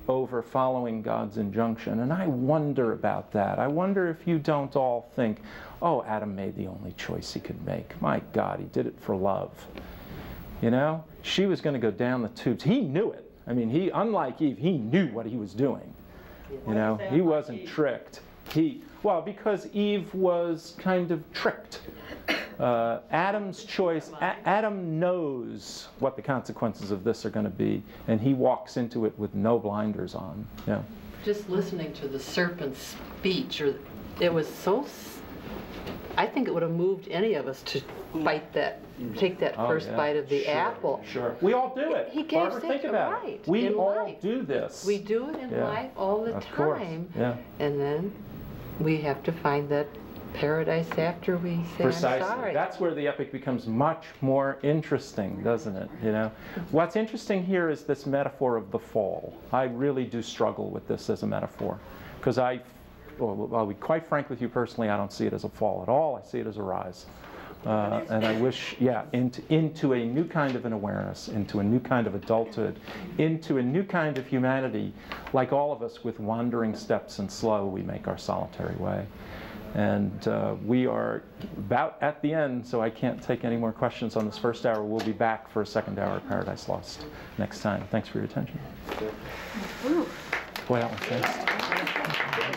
over following God's injunction. And I wonder about that. I wonder if you don't all think, oh, Adam made the only choice he could make. My God, he did it for love. You know, she was going to go down the tubes. He knew it. I mean, unlike Eve, he knew what he was doing. You know, he wasn't tricked. Well, because Eve was kind of tricked. Adam's choice, Adam knows what the consequences of this are going to be, and he walks into it with no blinders on. Yeah. Just listening to the serpent's speech, it was so, I think it would have moved any of us to fight that, take that first bite of the apple. Sure. We all do it. He gave Barbara, think about it. We all do this. We do it in life all the time. Yeah. And then we have to find that paradise after we say I'm sorry. That's where the epic becomes much more interesting, doesn't it? You know, what's interesting here is this metaphor of the fall. I really do struggle with this as a metaphor, because I'll be quite frank with you personally, I don't see it as a fall at all. I see it as a rise. And I wish, into a new kind of an awareness, into a new kind of adulthood, into a new kind of humanity, like all of us, with wandering steps and slow, we make our solitary way. And we are about at the end, so I can't take any more questions on this first hour. We'll be back for a second hour of Paradise Lost next time. Thanks for your attention. Boy, that was fast.